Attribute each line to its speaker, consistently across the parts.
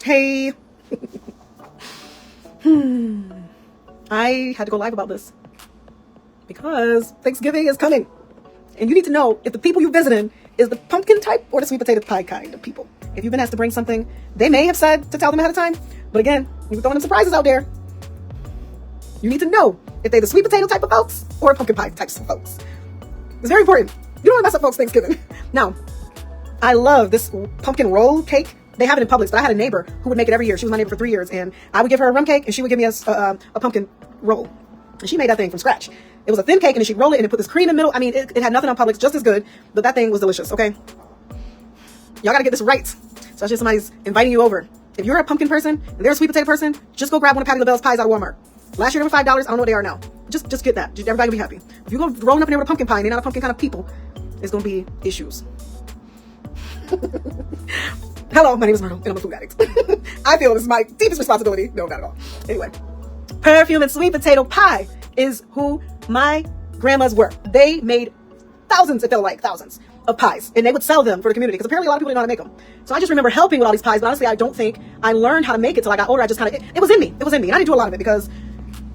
Speaker 1: Hey. I had to go live about this because Thanksgiving is coming. And you need to know if the people you're visiting is the pumpkin type or the sweet potato pie kind of people. If you've been asked to bring something, they may have said to tell them ahead of time. But again, you're throwing them surprises out there. You need to know if they're the sweet potato type of folks or pumpkin pie types of folks. It's very important. You don't want to mess up folks' Thanksgiving. Now, I love this pumpkin roll cake. They have it in Publix, but I had a neighbor who would make it every year. She was my neighbor for 3 years, and I would give her a rum cake, and she would give me a pumpkin roll. And she made that thing from scratch. It was a thin cake, and then she'd roll it, and it put this cream in the middle. I mean, it had nothing on Publix, just as good, but that thing was delicious, okay? Y'all gotta get this right. So just somebody's inviting you over. If you're a pumpkin person, and they're a sweet potato person, just go grab one of Patty LaBelle's pies out of Walmart. Last year they were $5. I don't know what they are now. Just get that. Everybody will be happy. If you go rolling up in there with a pumpkin pie, and they're not a pumpkin kind of people, it's gonna be issues. Hello, my name is Myrtle, and I'm a food addict. I feel this is my deepest responsibility. No, not at all. Anyway, perfume and sweet potato pie is who my grandmas were. They made thousands, it felt like thousands, of pies, and they would sell them for the community because apparently a lot of people didn't know how to make them. So I just remember helping with all these pies, but honestly, I don't think I learned how to make it till I got older. I just kind of, it was in me. It was in me. And I didn't do a lot of it because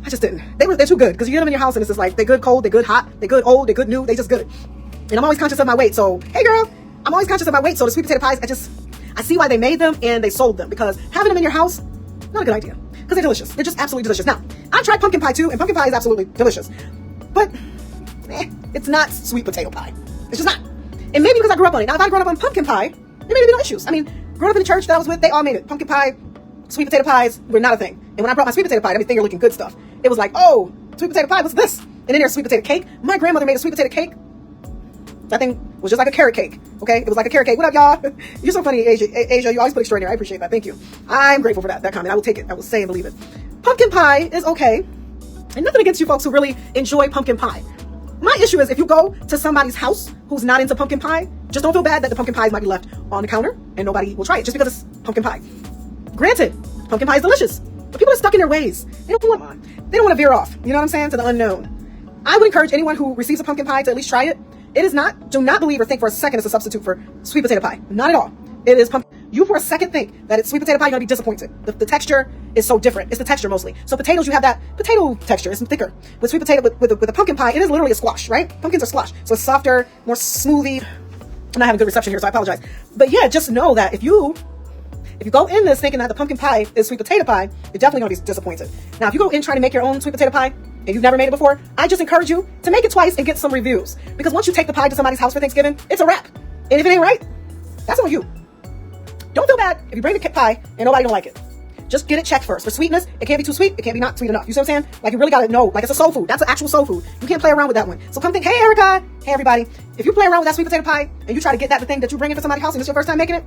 Speaker 1: I just didn't. They're too good because you get them in your house and it's just like, they're good cold, they're good hot, they're good old, they're good new, they just good. And I'm always conscious of my weight. So, hey girl, I'm always conscious of my weight. So the sweet potato pies, I see why they made them and they sold them because having them in your house, not a good idea because they're delicious. They're just absolutely delicious. Now, I tried pumpkin pie too, and pumpkin pie is absolutely delicious, but it's not sweet potato pie. It's just not. And maybe because I grew up on it. Now, if I'd grown up on pumpkin pie, there may be no issues. I mean, growing up in the church that I was with, they all made it. Pumpkin pie, sweet potato pies were not a thing. And when I brought my sweet potato pie, everything you're looking good stuff. It was like, oh, sweet potato pie, what's this? And then there's sweet potato cake. My grandmother made a sweet potato cake. That thing was just like a carrot cake, okay? It was like a carrot cake. What up, y'all? You're so funny, Asia. You always put extraordinary. I appreciate that. Thank you. I'm grateful for that comment. I will take it. I will say and believe it. Pumpkin pie is okay. And nothing against you folks who really enjoy pumpkin pie. My issue is if you go to somebody's house who's not into pumpkin pie, just don't feel bad that the pumpkin pies might be left on the counter and nobody will try it just because it's pumpkin pie. Granted, pumpkin pie is delicious, but people are stuck in their ways. They don't want to veer off. You know what I'm saying? To the unknown. I would encourage anyone who receives a pumpkin pie to at least try it. It is not, do not believe or think for a second it's a substitute for sweet potato pie. Not at all. It is pumpkin. You for a second think that it's sweet potato pie, you're going to be disappointed. The texture is so different. It's the texture mostly. So potatoes, you have that potato texture. It's thicker. With sweet potato, with a pumpkin pie, it is literally a squash, right? Pumpkins are squash. So it's softer, more smoothie. I'm not having good reception here, so I apologize. But yeah, just know that if you go in this thinking that the pumpkin pie is sweet potato pie, you're definitely going to be disappointed. Now, if you go in trying to make your own sweet potato pie, and you've never made it before, I just encourage you to make it twice and get some reviews. Because once you take the pie to somebody's house for Thanksgiving, it's a wrap. And if it ain't right, that's on you. Don't feel bad if you bring the pie and nobody don't like it. Just get it checked first. For sweetness, it can't be too sweet. It can't be not sweet enough. You see what I'm saying? Like, you really got to know. Like, it's a soul food. That's an actual soul food. You can't play around with that one. So come think, hey, Erica. Hey, everybody. If you play around with that sweet potato pie and you try to get that the thing that you bring in for somebody's house and it's your first time making it,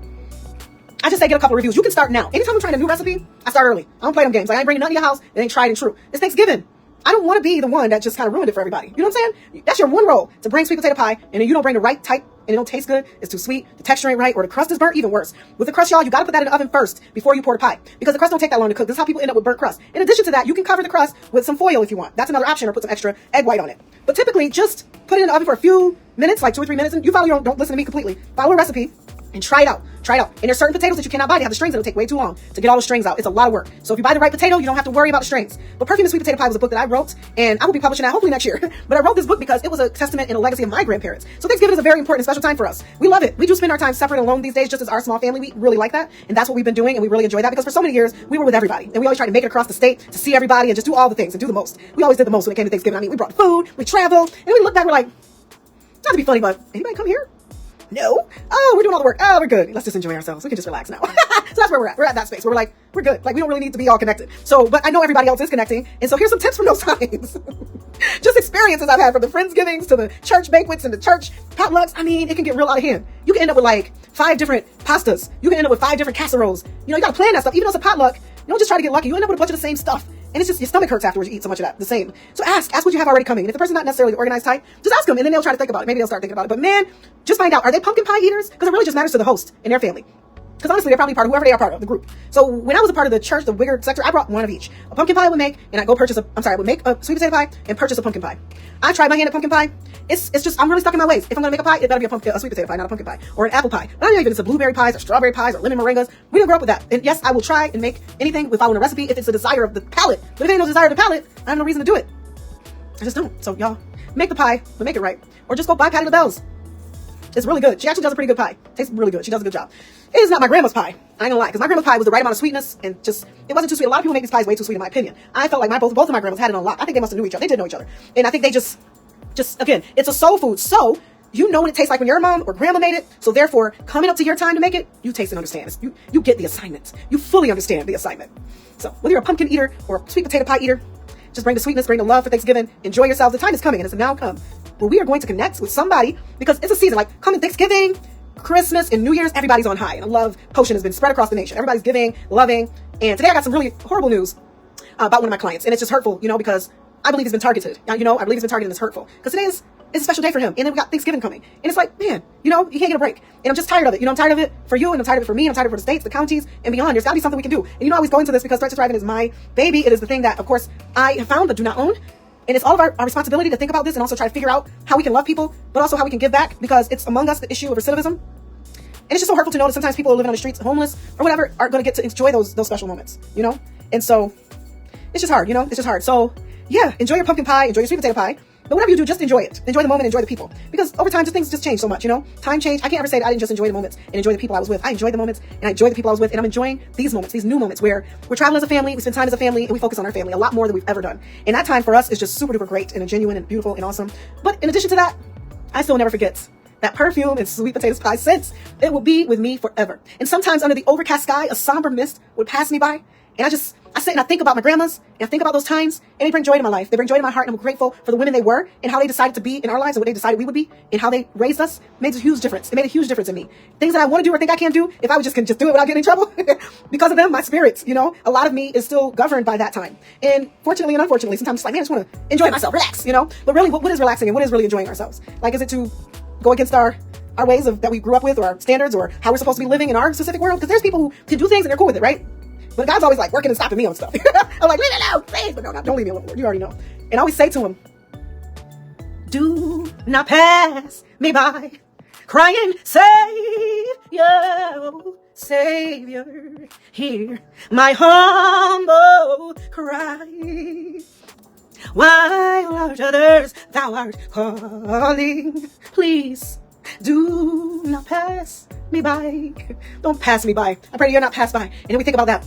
Speaker 1: I just say get a couple of reviews. You can start now. Anytime I'm trying a new recipe, I start early. I don't play them games. Like, I ain't bringing nothing to your house. It ain't tried and true. It's Thanksgiving. I don't want to be the one that just kind of ruined it for everybody. You know what I'm saying? That's your one role, to bring sweet potato pie, and then you don't bring the right type, and it don't taste good, it's too sweet, the texture ain't right, or the crust is burnt, even worse. With the crust, y'all, you got to put that in the oven first before you pour the pie, because the crust don't take that long to cook. This is how people end up with burnt crust. In addition to that, you can cover the crust with some foil if you want. That's another option, or put some extra egg white on it. But typically, just put it in the oven for a few minutes, like 2 or 3 minutes, and you follow don't listen to me completely. Follow a recipe, and try it out. Try it out. And there's certain potatoes that you cannot buy. They have the strings. It'll take way too long to get all the strings out. It's a lot of work. So if you buy the right potato, you don't have to worry about the strings. But Perfume and Sweet Potato Pie was a book that I wrote, and I will be publishing that hopefully next year. But I wrote this book because it was a testament and a legacy of my grandparents. So Thanksgiving is a very important and special time for us. We love it. We do spend our time separate and alone these days, just as our small family. We really like that. And that's what we've been doing, and we really enjoy that because for so many years, we were with everybody. And we always tried to make it across the state to see everybody and just do all the things and do the most. We always did the most when it came to Thanksgiving. I mean, we brought food, we traveled, and we look back, we're like, not to be funny, but anybody come here? No. Oh, we're doing all the work. Oh, we're good. Let's just enjoy ourselves. We can just relax now. So that's where we're at. We're at that space where we're like, we're good. Like, we don't really need to be all connected. So, but I know everybody else is connecting. And so here's some tips from those times. Just experiences I've had from the Friendsgivings to the church banquets and the church potlucks. I mean, it can get real out of hand. You can end up with like 5 different pastas. You can end up with 5 different casseroles. You know, you got to plan that stuff. Even though it's a potluck, you don't just try to get lucky. You end up with a bunch of the same stuff. And it's just, your stomach hurts afterwards. You eat so much of that, the same. So ask what you have already coming. And if the person's not necessarily the organized type, just ask them and then they'll try to think about it. Maybe they'll start thinking about it. But man, just find out, are they pumpkin pie eaters? Because it really just matters to the host and their family. Because honestly, they're probably part of whoever they are part of, the group. So when I was a part of the church, the bigger sector, I brought one of each. A pumpkin pie I would make, and I would make a sweet potato pie and purchase a pumpkin pie. I tried my hand at pumpkin pie. It's just, I'm really stuck in my ways. If I'm gonna make a pie, it gotta be a sweet potato pie, not a pumpkin pie. Or an apple pie. I don't know even if it's a blueberry pies or strawberry pies or lemon meringues. We don't grow up with that. And yes, I will try and make anything following a recipe if it's a desire of the palate. But if it ain't no desire of the palate, I have no reason to do it. I just don't. So y'all, make the pie, but make it right. Or just go buy Patty LaBelle's. It's really good. She actually does a pretty good pie. Tastes really good. She does a good job. It is not my grandma's pie. I ain't gonna lie, because my grandma's pie was the right amount of sweetness and just, it wasn't too sweet. A lot of people make these pies way too sweet in my opinion. I felt like both of my grandmas had it on lock. I think they must have knew each other. They did know each other. And I think they just again, it's a soul food. So you know what it tastes like when your mom or grandma made it. So therefore, coming up to your time to make it, you taste and understand. You get the assignment. You fully understand the assignment. So whether you're a pumpkin eater or a sweet potato pie eater, just bring the sweetness, bring the love for Thanksgiving. Enjoy yourself. The time is coming, and it's now come, where we are going to connect with somebody, because it's a season, like coming Thanksgiving, Christmas, and New Year's, everybody's on high. And a love potion has been spread across the nation. Everybody's giving, loving. And today I got some really horrible news about one of my clients. And it's just hurtful, because I believe he's been targeted. I believe he's been targeted and it's hurtful. Because today is a special day for him. And then we got Thanksgiving coming. And it's like, man, you can't get a break. And I'm just tired of it. I'm tired of it for you, and I'm tired of it for me, and I'm tired of it for the states, the counties, and beyond. There's got to be something we can do. And I always go into this because Threat to Thriving is my baby. It is the thing that, of course, I have found but do not own. And it's all of our responsibility to think about this and also try to figure out how we can love people, but also how we can give back, because it's among us, the issue of recidivism. And it's just so hurtful to know that sometimes people who are living on the streets, homeless or whatever, aren't going to get to enjoy those special moments, And so it's just hard, It's just hard. So yeah, enjoy your pumpkin pie, enjoy your sweet potato pie. But whatever you do, just enjoy it. Enjoy the moment, enjoy the people. Because over time, things just change so much, Time change. I can't ever say that I didn't just enjoy the moments and enjoy the people I was with. I enjoyed the moments and I enjoyed the people I was with. And I'm enjoying these moments, these new moments where we're traveling as a family, we spend time as a family, and we focus on our family a lot more than we've ever done. And that time for us is just super duper great and genuine and beautiful and awesome. But in addition to that, I still never forget that perfume and sweet potato pie scent. It will be with me forever. And sometimes under the overcast sky, a somber mist would pass me by. And I sit and I think about my grandmas, and I think about those times, and they bring joy to my life. They bring joy to my heart, and I'm grateful for the women they were and how they decided to be in our lives and what they decided we would be and how they raised us. It made a huge difference. It made a huge difference in me. Things that I want to do or think I can't do, if I would just do it without getting in trouble. Because of them, my spirits, a lot of me is still governed by that time. And fortunately and unfortunately, sometimes it's like, man, I just want to enjoy myself, relax, But really, what is relaxing and what is really enjoying ourselves? Like, is it to go against our ways that we grew up with, or our standards, or how we're supposed to be living in our specific world? Because there's people who can do things and they're cool with it, right? But God's always like working and stopping me on stuff. I'm like, leave it alone, please. But no, don't leave me alone, Lord. You already know. And I always say to him, do not pass me by, crying, Savior, hear my humble cry. While others thou art calling, please do not pass me by. Don't pass me by. I pray you're not passed by. And then we think about that.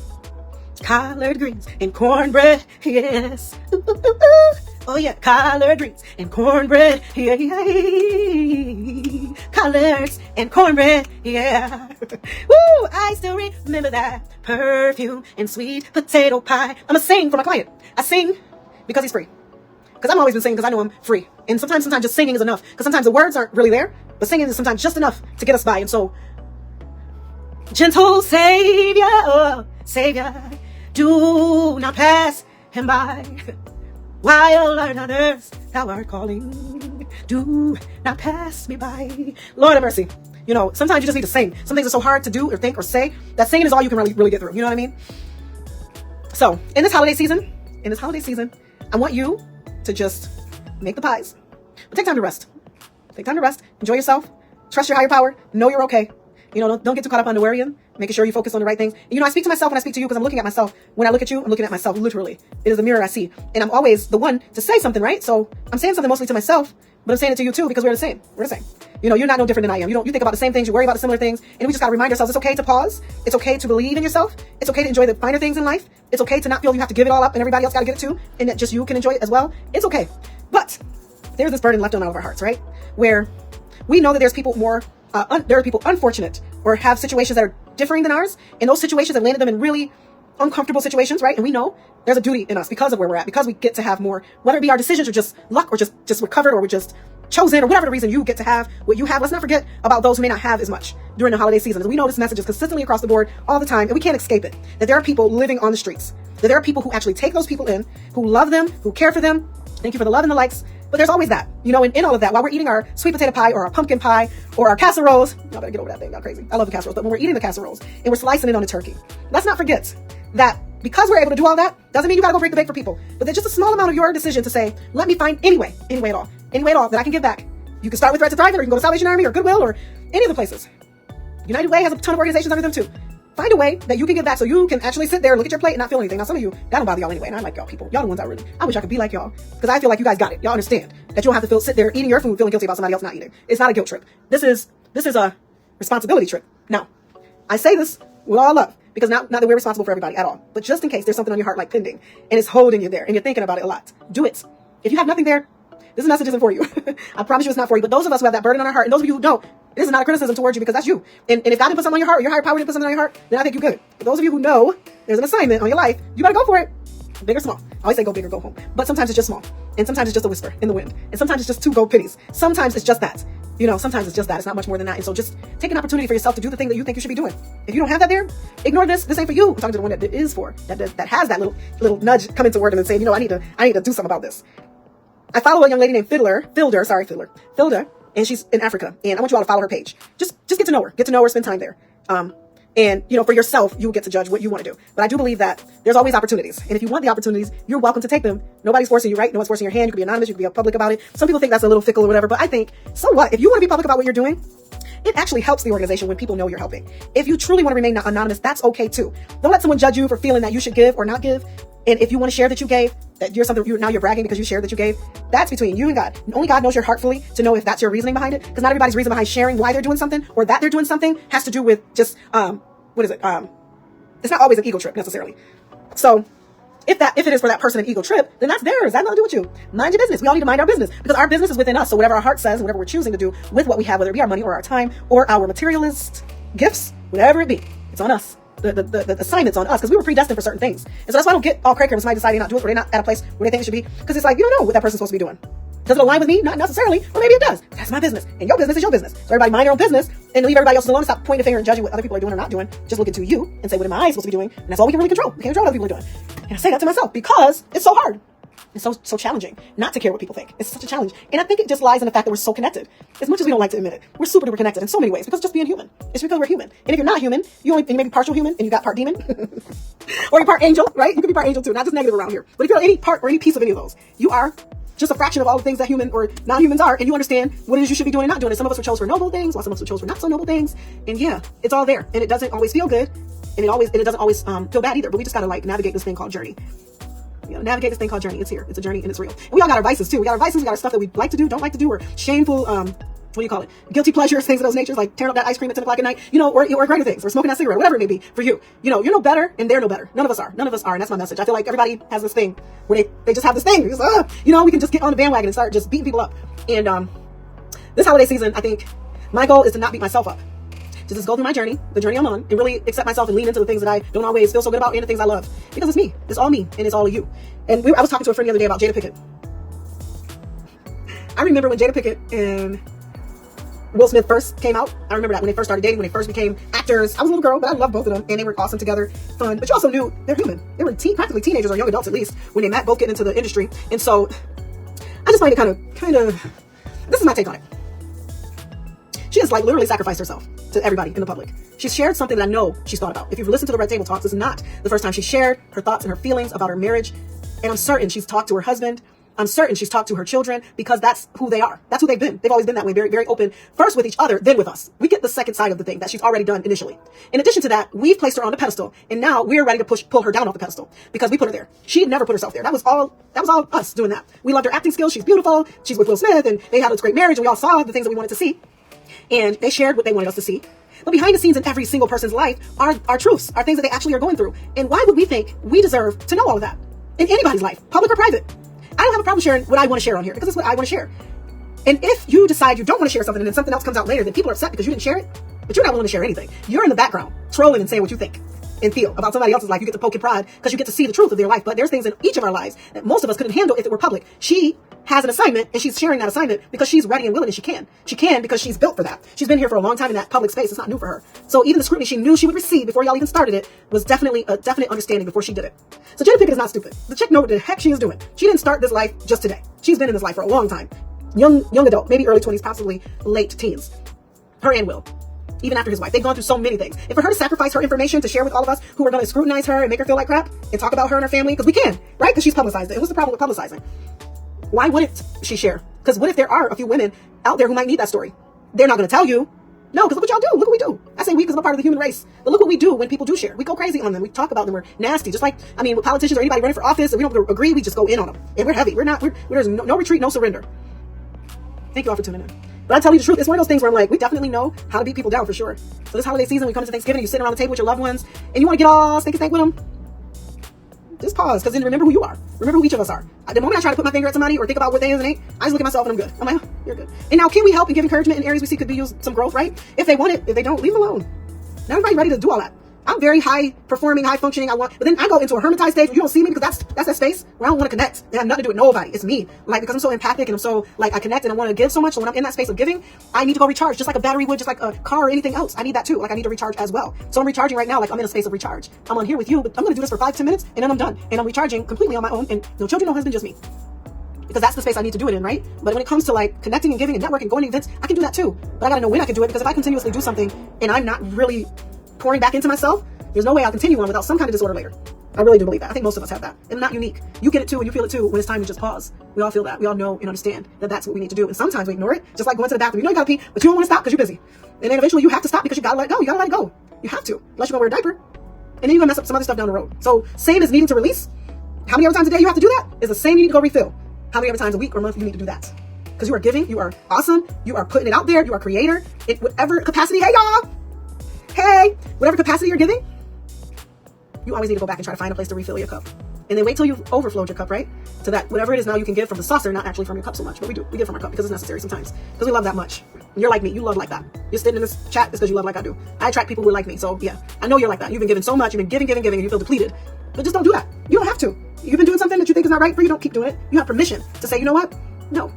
Speaker 1: Collard greens and cornbread, yes. Ooh, ooh, ooh, ooh. Oh yeah, collard greens and cornbread, yeah, yeah. Collards and cornbread, yeah. Woo! I still remember that perfume and sweet potato pie. I'ma sing for my client. I sing because he's free. Because I've always been singing because I know I'm free. And sometimes just singing is enough. Because sometimes the words aren't really there, but singing is sometimes just enough to get us by. And so, gentle Savior, oh, Savior, do not pass him by. While others thou art calling, do not pass me by. Lord have mercy. Sometimes you just need to sing. Some things are so hard to do or think or say that singing is all you can really get through. You know what I mean? So, in this holiday season, I want you to just make the pies. But take time to rest. Take time to rest. Enjoy yourself. Trust your higher power. Know you're okay. Don't get too caught up on the worrying. Making sure you focus on the right things. I speak to myself when I speak to you because I'm looking at myself. When I look at you, I'm looking at myself, literally. It is a mirror I see. And I'm always the one to say something, right? So I'm saying something mostly to myself, but I'm saying it to you too because we're the same. We're the same. You're not no different than I am. You think about the same things. You worry about the similar things. And we just got to remind ourselves it's okay to pause. It's okay to believe in yourself. It's okay to enjoy the finer things in life. It's okay to not feel you have to give it all up and everybody else got to get it too. And that just you can enjoy it as well. It's okay. But there's this burden left on all of our hearts, right? Where we know that there's people there are people unfortunate or have situations that are differing than ours. And those situations have landed them in really uncomfortable situations, right? And we know there's a duty in us because of where we're at, because we get to have more, whether it be our decisions or just luck or just we're covered or we're just chosen or whatever the reason you get to have what you have. Let's not forget about those who may not have as much during the holiday season. We know this message is consistently across the board all the time, and we can't escape it. That there are people living on the streets. That there are people who actually take those people in, who love them, who care for them. Thank you for the love and the likes. But there's always that, you know, in all of that, while we're eating our sweet potato pie or our pumpkin pie or our casseroles, y'all better get over that thing, y'all crazy. I love the casseroles, but when we're eating the casseroles and we're slicing it on a turkey, let's not forget that because we're able to do all that, doesn't mean you gotta go break the bank for people. But there's just a small amount of your decision to say, let me find any way at all that I can give back. You can start with Thread to Thrive, or you can go to Salvation Army or Goodwill or any of the places. United Way has a ton of organizations under them too. Find a way that you can give back so you can actually sit there and look at your plate and not feel anything. Now, some of you, that don't bother y'all anyway, and I like y'all people. Y'all the ones I wish I could be like y'all, because I feel like you guys got it. Y'all understand that you don't have to sit there eating your food feeling guilty about somebody else not eating. It's not a guilt trip. This is a responsibility trip. Now, I say this with all love, because not that we're responsible for everybody at all, but just in case there's something on your heart like pending and it's holding you there and you're thinking about it a lot, do it. If you have nothing there, this message isn't for you. I promise you it's not for you. But those of us who have that burden on our heart, and those of you who don't, this is not a criticism towards you, because that's you. And if God didn't put something on your heart, or your higher power didn't put something on your heart, then I think you're good. But those of you who know there's an assignment on your life, you gotta go for it. Big or small. I always say go big or go home. But sometimes it's just small. And sometimes it's just a whisper in the wind. And sometimes it's just 2 gold pennies. Sometimes it's just that. You know, sometimes it's just that. It's not much more than that. And so just take an opportunity for yourself to do the thing that you think you should be doing. If you don't have that there, ignore this. This ain't for you. I'm talking to the one that it is for. That has that little nudge coming toward them and saying, you know, I need to do something about this. I follow a young lady named Filda, and she's in Africa, and I want you all to follow her page. Just get to know her, spend time there. And you know, for yourself, you will get to judge what you want to do. But I do believe that there's always opportunities. And if you want the opportunities, you're welcome to take them. Nobody's forcing you, right? No one's forcing your hand. You can be anonymous. You can be public about it. Some people think that's a little fickle or whatever, but I think, so what? If you want to be public about what you're doing, it actually helps the organization when people know you're helping. If you truly want to remain anonymous, that's okay too. Don't let someone judge you for feeling that you should give or not give. And if you want to share that you gave, that now you're bragging because you shared that you gave, that's between you and God. Only God knows your heart fully to know if that's your reasoning behind it. Because not everybody's reason behind sharing why they're doing something or that they're doing something has to do with just, it's not always an ego trip necessarily. So if it is for that person an ego trip, then that's theirs. That has nothing to do with you. Mind your business. We all need to mind our business, because our business is within us. So whatever our heart says, whatever we're choosing to do with what we have, whether it be our money or our time or our materialist gifts, whatever it be, it's on us. The assignment's on us, because we were predestined for certain things. And so that's why I don't get all crazy when somebody decides not to do it, or they're not at a place where they think it should be, because it's like, you don't know what that person's supposed to be doing. Does it align with me? Not necessarily, or maybe it does. But that's my business, and your business is your business. So everybody mind your own business and leave everybody else alone. Stop pointing a finger and judging what other people are doing or not doing. Just look into you and say, what am I supposed to be doing? And that's all we can really control. We can't control what other people are doing. And I say that to myself because it's so hard. It's so challenging not to care what people think. It's such a challenge. And I think it just lies in the fact that we're so connected. As much as we don't like to admit it, we're super duper connected in so many ways, because just being human. It's because we're human. And if you're not human, you may be partial human and you got part demon. Or you're part angel, right? You could be part angel too, not just negative around here. But if you're any part or any piece of any of those, you are just a fraction of all the things that human or non-humans are, and you understand what it is you should be doing and not doing. And some of us were chosen for noble things, while some of us were chosen for not so noble things. And yeah, it's all there. And it doesn't always feel good. And it doesn't always feel bad either. But we just gotta navigate this thing called journey. Navigate this thing called journey. It's here. It's a journey and it's real. And we all got our vices too. We got our vices. We got our stuff that we like to do, don't like to do, or shameful, what do you call it? Guilty pleasures, things of those natures, like tearing up that ice cream at 10 o'clock at night, or greater things, or smoking that cigarette, whatever it may be for you. You're no better and they're no better. None of us are. And that's my message. I feel like everybody has this thing where they just have this thing. Because, we can just get on the bandwagon and start just beating people up. And this holiday season, I think my goal is to not beat myself up. To just go through my journey, the journey I'm on, and really accept myself and lean into the things that I don't always feel so good about and the things I love. Because it's me. It's all me. And it's all of you. And I was talking to a friend the other day about Jada Pinkett. I remember when Jada Pinkett and Will Smith first came out. I remember that when they first started dating, when they first became actors. I was a little girl, but I loved both of them. And they were awesome together, fun. But you also knew they're human. They were practically teenagers or young adults at least when they met, both getting into the industry. And so I just find it kind of, this is my take on it. She has literally sacrificed herself to everybody in the public. She's shared something that I know she's thought about. If you've listened to the Red Table Talks, this is not the first time she shared her thoughts and her feelings about her marriage. And I'm certain she's talked to her husband. I'm certain she's talked to her children, because that's who they are. That's who they've been. They've always been that way, very, very open, first with each other, then with us. We get the second side of the thing that she's already done initially. In addition to that, we've placed her on the pedestal, and now we're ready to pull her down off the pedestal because we put her there. She had never put herself there. That was all us doing that. We loved her acting skills. She's beautiful. She's with Will Smith, and they had this great marriage, and we all saw the things that we wanted to see. And they shared what they wanted us to see. But behind the scenes in every single person's life are truths, are things that they actually are going through. And why would we think we deserve to know all of that in anybody's life, public or private? I don't have a problem sharing what I want to share on here, because it's what I want to share. And if you decide you don't want to share something and then something else comes out later, then people are upset because you didn't share it, but you're not willing to share anything. You're in the background trolling and saying what you think and feel about somebody else's life. You get to poke your pride because you get to see the truth of their life. But there's things in each of our lives that most of us couldn't handle if it were public. She has an assignment and she's sharing that assignment because she's ready and willing and she can. She can because she's built for that. She's been here for a long time in that public space. It's not new for her. So even the scrutiny she knew she would receive before y'all even started it was definitely a definite understanding before she did it. So Jada Pinkett is not stupid. The chick know what the heck she is doing. She didn't start this life just today. She's been in this life for a long time. Young adult, maybe early 20s, possibly late teens. Her and Will. Even after his wife. They've gone through so many things. And for her to sacrifice her information to share with all of us who are going to scrutinize her and make her feel like crap and talk about her and her family, because we can, right? Because she's publicized it. And what's the problem with publicizing? Why wouldn't she share? Because what if there are a few women out there who might need that story? They're not going to tell you. No, because look what y'all do. Look what we do. I say we because I'm a part of the human race. But look what we do when people do share. We go crazy on them. We talk about them. We're nasty. Just like, I mean, with politicians or anybody running for office, if we don't agree, we just go in on them. And we're heavy. There's no retreat, no surrender. Thank you all for tuning in. But I tell you the truth, it's one of those things where I'm like, we definitely know how to beat people down for sure. So this holiday season, we come to Thanksgiving, you sit around the table with your loved ones, and you want to get all stanky stank with them. Just pause, because then remember who you are. Remember who each of us are. The moment I try to put my finger at somebody or think about what they is and ain't, I just look at myself and I'm good. I'm like, oh, you're good. And now, can we help and give encouragement in areas we see could be used some growth, right? If they want it, if they don't, leave them alone. Not everybody ready to do all that. I'm very high performing, high functioning. But then I go into a hermitized stage where you don't see me because that's that space where I don't want to connect. It has nothing to do with nobody. It's me. Like, because I'm so empathic and I'm so, like, I connect and I want to give so much. So when I'm in that space of giving, I need to go recharge just like a battery would, just like a car or anything else. I need that too. Like, I need to recharge as well. So I'm recharging right now. Like, I'm in a space of recharge. I'm on here with you, but I'm going to do this for 5-10 minutes and then I'm done. And I'm recharging completely on my own. And no children, no husband, just me. Because that's the space I need to do it in, right? But when it comes to like connecting and giving and networking, going to events, I can do that too. But I got to know when I can do it, because if I continuously do something and I'm not really pouring back into myself, there's no way I'll continue on without some kind of disorder later. I really do believe that. I think most of us have that. And not unique. You get it too and you feel it too when it's time to just pause. We all feel that. We all know and understand that that's what we need to do. And sometimes we ignore it. Just like going to the bathroom. You know you gotta pee, but you don't want to stop because you're busy. And then eventually you have to stop because you gotta let it go. You gotta let it go. You have to. Unless you're gonna wear a diaper. And then you're gonna mess up some other stuff down the road. So same as needing to release. How many other times a day you have to do that is the same you need to go refill. How many other times a week or month you need to do that? Because you are giving. You are awesome. You are putting it out there. You are a creator. In whatever capacity. Hey y'all. Hey. Whatever capacity you're giving, you always need to go back and try to find a place to refill your cup. And then wait till you've overflowed your cup, right? So that whatever it is now you can give from the saucer, not actually from your cup so much. But we do. We give from our cup because it's necessary sometimes. Because we love that much. You're like me. You love like that. You're sitting in this chat is because you love like I do. I attract people who are like me. So yeah, I know you're like that. You've been giving so much. You've been giving, and you feel depleted. But just don't do that. You don't have to. You've been doing something that you think is not right for you. Don't keep doing it. You have permission to say, you know what? No.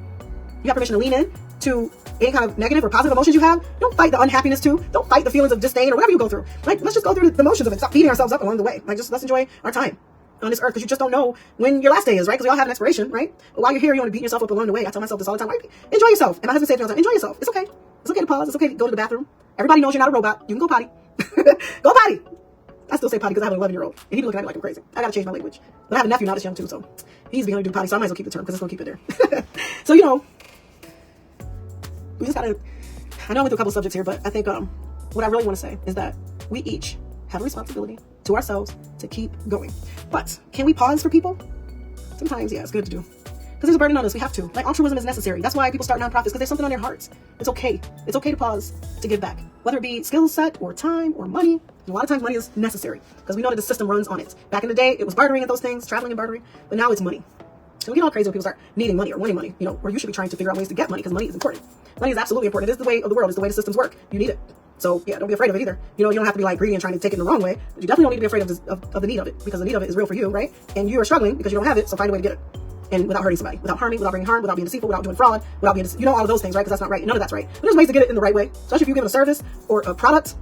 Speaker 1: You have permission to lean in to any kind of negative or positive emotions you have. Don't fight the unhappiness too. Don't fight the feelings of disdain or whatever you go through. Like, let's just go through the motions of it. Stop beating ourselves up along the way. Like, just let's enjoy our time on this earth, because you just don't know when your last day is, right? Because we all have an expiration, right? But while you're here, you want to beat yourself up along the way. I tell myself this all the time. Right? Enjoy yourself. And my husband says to me all the time, enjoy yourself. It's okay. It's okay to pause. It's okay to go to the bathroom. Everybody knows you're not a robot. You can go potty. Go potty. I still say potty because I have an 11-year-old. And he'd be looking at me like I'm crazy. I got to change my language. But I have a nephew now that's young too, so he's being able to do potty, so I might as well keep the term because it's going to keep it there. So, you know, we just gotta, I know I went through a couple subjects here, but I think what I really want to say is that we each have a responsibility to ourselves to keep going. But can we pause for people? Sometimes, yeah, it's good to do. Because there's a burden on us. We have to. Like, altruism is necessary. That's why people start nonprofits, because there's something on their hearts. It's okay. It's okay to pause, to give back. Whether it be skill set or time or money. And a lot of times money is necessary because we know that the system runs on it. Back in the day, it was bartering and those things, traveling and bartering. But now it's money. So we get all crazy when people start needing money or wanting money, you know, or you should be trying to figure out ways to get money because money is important. Money is absolutely important. It is the way of the world. It's the way the systems work. You need it. So yeah, don't be afraid of it either. You know, you don't have to be like greedy and trying to take it in the wrong way, but you definitely don't need to be afraid of the need of it, because the need of it is real for you, right? And you are struggling because you don't have it, so find a way to get it. And without hurting somebody, without harming, without bringing harm, without being deceitful, without doing fraud, without being, you know, all of those things, right? Because that's not right. None of that's right. But there's ways to get it in the right way, especially if you give it a service or a product.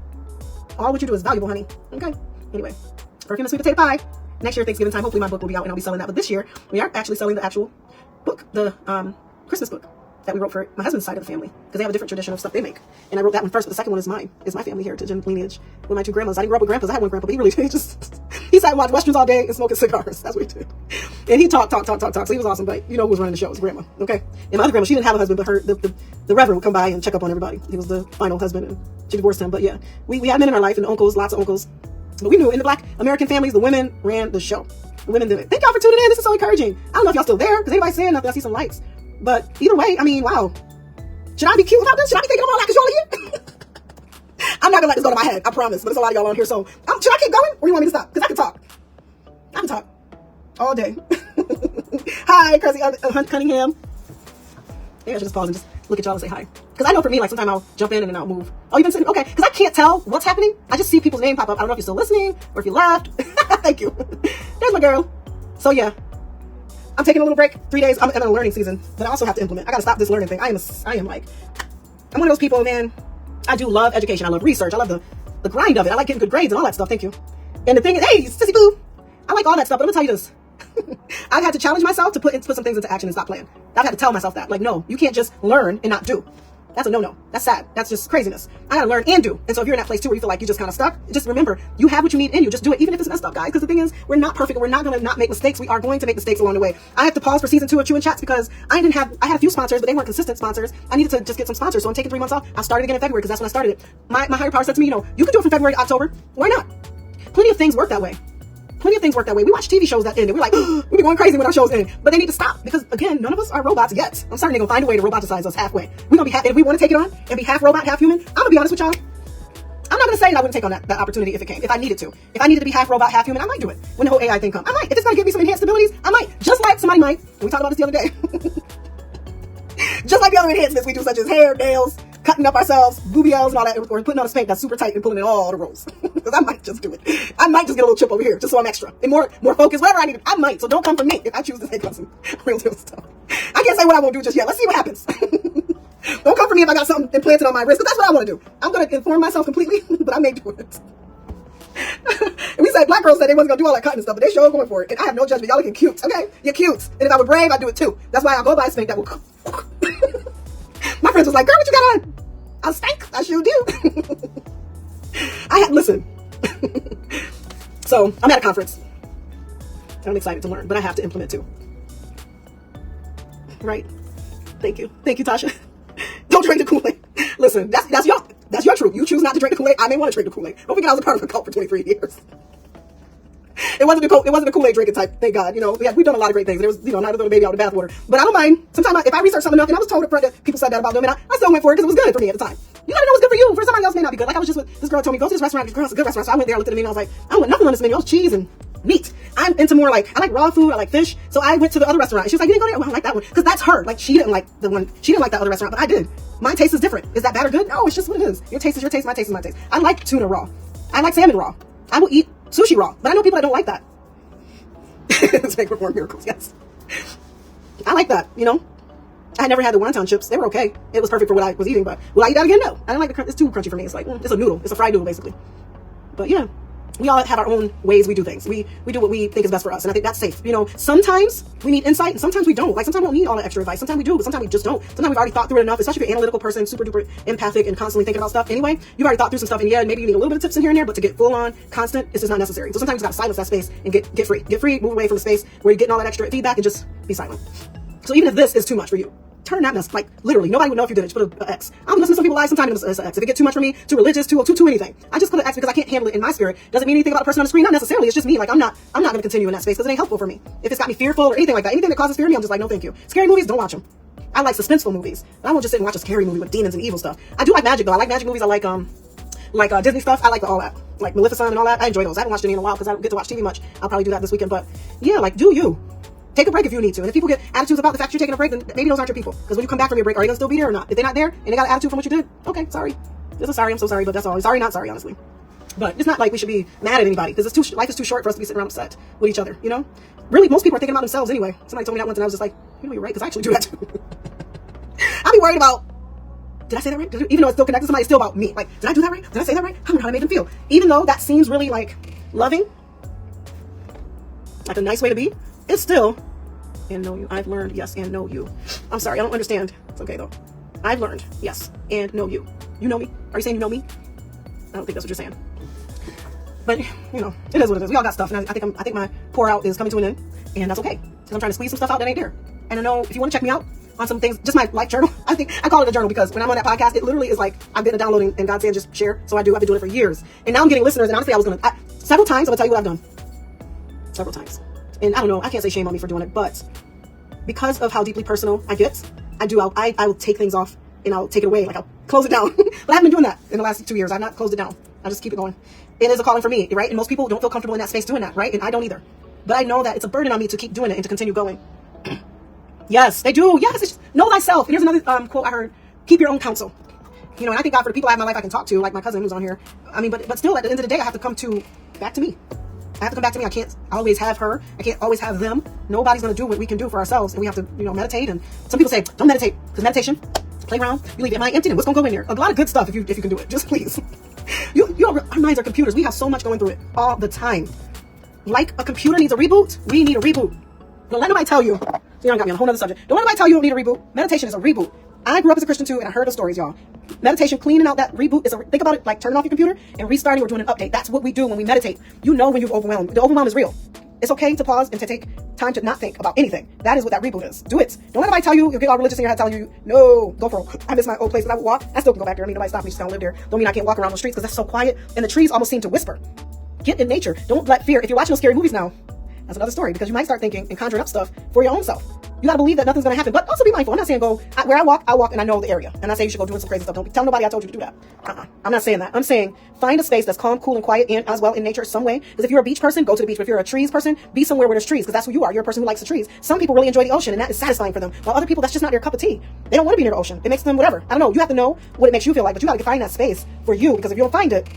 Speaker 1: All what you do is valuable, honey. Okay. Anyway, perfume and sweet potato pie. Next year, Thanksgiving time, hopefully my book will be out and I'll be selling that. But this year, we are actually selling the actual book, the Christmas book that we wrote for my husband's side of the family, because they have a different tradition of stuff they make. And I wrote that one first, but the second one is mine. Is my family heritage and lineage with my two grandmas. I didn't grow up with grandpas. I had one grandpa, but he sat and watched Westerns all day and smoking cigars. That's what he did. And he talked. So he was awesome, but you know who was running the show? It was grandma. Okay. And my other grandma, she didn't have a husband, but the reverend would come by and check up on everybody. He was the final husband and she divorced him. But yeah, we had men in our life and uncles, lots of uncles. But we knew in the Black American families, the women ran the show. The women did it. Thank y'all for tuning in. This is so encouraging. I don't know if y'all still there, because anybody's saying nothing. I see some likes. But either way, I mean, wow. Should I be cute about this? Should I be thinking I'm all like, 'cause y'all are here? I'm not gonna let this go to my head, I promise. But there's a lot of y'all on here, so should I keep going, or you want me to stop? Because I can talk. I can talk all day. Hi, Crazy Cunningham. Maybe I should just pause and just look at y'all and say hi. Because I know for me, like, sometimes I'll jump in and then I'll move. Oh, you've been sitting? Okay. Because I can't tell what's happening. I just see people's name pop up. I don't know if you're still listening or if you left. Thank you. There's my girl. So yeah. I'm taking a little break, 3 days. I'm in a learning season, but I also have to implement. I got to stop this learning thing. I'm one of those people, man. I do love education. I love research. I love the grind of it. I like getting good grades and all that stuff. Thank you. And the thing is, hey, sissy boo, I like all that stuff, but I'm gonna tell you this. I've had to challenge myself to put some things into action and stop playing. I've had to tell myself that, like, no, you can't just learn and not do. That's a no-no. That's sad. That's just craziness. I gotta learn and do. And so if you're in that place too where you feel like you're just kind of stuck, just remember, you have what you need in you. Just do it, even if it's messed up, guys. Because the thing is, we're not perfect. We're not gonna not make mistakes. We are going to make mistakes along the way. I have to pause for season 2 of Chewing Chats because I had a few sponsors, but they weren't consistent sponsors. I needed to just get some sponsors. So I'm taking 3 months off. I'll start it again in February because that's when I started it. My higher power said to me, you can do it from February to October. Why not? Plenty of things work that way. Plenty of things work that way. We watch TV shows that end and we're like, we're going crazy when our shows end. But they need to stop because, again, none of us are robots yet. I'm certain they're going to find a way to roboticize us halfway. We're going to be if we want to take it on and be half robot, half human, I'm going to be honest with y'all. I'm not going to say that I wouldn't take on that opportunity if it came, if I needed to. If I needed to be half robot, half human, I might do it. When the whole AI thing comes, I might. If it's going to give me some enhanced abilities, I might. Just like somebody might. And we talked about this the other day. Just like the other enhancements we do, such as hair, nails, cutting up ourselves, BBLs and all that, or putting on a spank that's super tight and pulling in all the rolls. Because I might just do it. I might just get a little chip over here, just so I'm extra. And more focused, whatever I need. I might. So don't come for me if I choose to take on some real stuff. I can't say what I won't do just yet. Let's see what happens. Don't come for me if I got something implanted on my wrist, because that's what I want to do. I'm going to inform myself completely, but I may do it. And we said, black girls said they wasn't going to do all that cutting and stuff, but they sure going for it. And I have no judgment. Y'all looking cute. Okay? You're cute. And if I were brave, I'd do it too. That's why I'll go buy a spank that will... My friends was like, girl, what you got on? I stank. I sure do. Listen. So I'm at a conference. I'm excited to learn, but I have to implement too. Right? Thank you, Tasha. Don't drink the Kool-Aid. Listen, that's your truth. You choose not to drink the Kool-Aid. I may want to drink the Kool-Aid. Don't forget I was a part of a cult for 23 years. It wasn't a Kool-Aid drinking type, thank God. We've done a lot of great things. There was, not a little baby out of the bathwater. But I don't mind. Sometimes if I research something enough, and I was told up front that people said that about them, and I still went for it because it was good for me at the time. You gotta know what's good for you. For somebody else, it may not be good. Like I was just with this girl told me, go to this restaurant. It's a good restaurant. So I went there, I looked at the menu, and I was like, I don't want nothing on this menu. It was cheese and meat. I'm into more I like raw food, I like fish. So I went to the other restaurant. And she was like, you didn't go there? Well, I like that one. Because that's her. Like she didn't like that other restaurant, but I did. My taste is different. Is that bad or good? No, it's just what it is. Your taste is your taste, my taste is my taste. I like tuna raw. I like salmon raw. I will eat sushi raw. But I know people that don't like that. Let's make perform miracles, yes. I like that, I had never had the wonton chips. They were okay. It was perfect for what I was eating, but will I eat that again? No. I don't like it's too crunchy for me. It's like, it's a noodle. It's a fried noodle, basically. But yeah, we all have our own ways we do things. We do what we think is best for us, and I think that's safe. Sometimes we need insight, and sometimes we don't. Like, sometimes we don't need all that extra advice. Sometimes we do, but sometimes we just don't. Sometimes we've already thought through it enough, especially if you're an analytical person, super duper empathic, and constantly thinking about stuff anyway. You've already thought through some stuff, and yeah, maybe you need a little bit of tips in here and there, but to get full on, constant, it's just not necessary. So sometimes you gotta silence that space and get free. Get free, move away from the space where you're getting all that extra feedback and just be silent. So even if this is too much for you, turn that mess, like literally, nobody would know if you did it. Just put an X. I'm listening to some people lie, sometimes it's an X. If it gets too much for me, too religious, too anything, I just put an X because I can't handle it in my spirit. Doesn't mean anything about the person on the screen, not necessarily. It's just me. Like I'm not gonna continue in that space because it ain't helpful for me. If it's got me fearful or anything like that, anything that causes fear in me, I'm just like, no thank you. Scary movies, don't watch them. I like suspenseful movies. I won't just sit and watch a scary movie with demons and evil stuff. I do like magic though. I like magic movies. I like Disney stuff. I like all that, like Maleficent and all that. I enjoy those. I haven't watched any in a while because I don't get to watch TV much. I'll probably do that this weekend. But yeah, like do you. Take a break if you need to. And if people get attitudes about the fact you're taking a break, then maybe those aren't your people. Because when you come back from your break, are you going to still be there or not? If they're not there and they got an attitude from what you did, okay, sorry. This is sorry, I'm so sorry, but that's all. Sorry, not sorry, honestly. But it's not like we should be mad at anybody because life is too short for us to be sitting around upset with each other, Really, most people are thinking about themselves anyway. Somebody told me that once and I was just like, you're right, because I actually do that too. I'll be worried about, did I say that right? Even though it's still connected to somebody, it's still about me. Like, did I do that right? Did I say that right? I don't know how I made them feel. Even though that seems really like loving, like a nice way to be, it's still... And know you. I've learned, yes, and know you. I'm sorry, I don't understand. It's okay though. I've learned, yes, and know you. You know me? Are you saying you know me? I don't think that's what you're saying. But it is what it is. We all got stuff, and I think my pour out is coming to an end, and that's okay. Because I'm trying to squeeze some stuff out that ain't there. And I know if you want to check me out on some things, just my life journal. I think I call it a journal because when I'm on that podcast, it literally is like I'm getting a downloading and God saying just share. So I've been doing it for years, and now I'm getting listeners. And honestly, several times I'm gonna tell you what I've done. Several times. And I don't know, I can't say shame on me for doing it, but because of how deeply personal I get, I will take things off and I'll take it away. Like I'll close it down. But I haven't been doing that in the last 2 years. I've not closed it down. I just keep it going. It is a calling for me, right? And most people don't feel comfortable in that space doing that, right? And I don't either. But I know that it's a burden on me to keep doing it and to continue going. Yes, they do. Yes, it's just, know thyself. And here's another quote I heard. Keep your own counsel. And I thank God for the people I have in my life I can talk to, like my cousin who's on here. I mean, but still, at the end of the day, I have to come back to me. I have to come back to me. I can't always have her. I can't always have them. Nobody's going to do what we can do for ourselves. And we have to, meditate. And some people say, don't meditate. Because meditation, playground, you leave your mind empty. And what's going to go in there? A lot of good stuff if you can do it. Just please. Our minds are computers. We have so much going through it all the time. Like a computer needs a reboot, we need a reboot. Don't let nobody tell you. So you got me on a whole other subject. Don't let nobody tell you don't need a reboot. Meditation is a reboot. I grew up as a Christian too, and I heard the stories, y'all. Meditation, cleaning out that reboot, think about it like turning off your computer and restarting or doing an update. That's what we do when we meditate. You know when you're overwhelmed. The overwhelm is real. It's okay to pause and to take time to not think about anything. That is what that reboot is. Do it. Don't let anybody tell you, you'll get all religious in your head telling you, no, go for it. I miss my old place, but I would walk. I still can go back there. I mean, nobody stopped me, just don't live there. Don't mean I can't walk around the streets because that's so quiet. And the trees almost seem to whisper. Get in nature. Don't let fear. If you're watching those scary movies now, that's another story, because you might start thinking and conjuring up stuff for your own self. You gotta believe that nothing's gonna happen, but also be mindful. I'm not saying where I walk, and I know the area. And I say you should go doing some crazy stuff. Don't tell nobody I told you to do that. I'm not saying that. I'm saying find a space that's calm, cool, and quiet, and as well in nature some way. Because if you're a beach person, go to the beach. But if you're a trees person, be somewhere where there's trees, because that's who you are. You're a person who likes the trees. Some people really enjoy the ocean, and that is satisfying for them. While other people, that's just not their cup of tea. They don't want to be near the ocean. It makes them whatever. I don't know. You have to know what it makes you feel like, but you gotta find that space for you, because if you don't find it,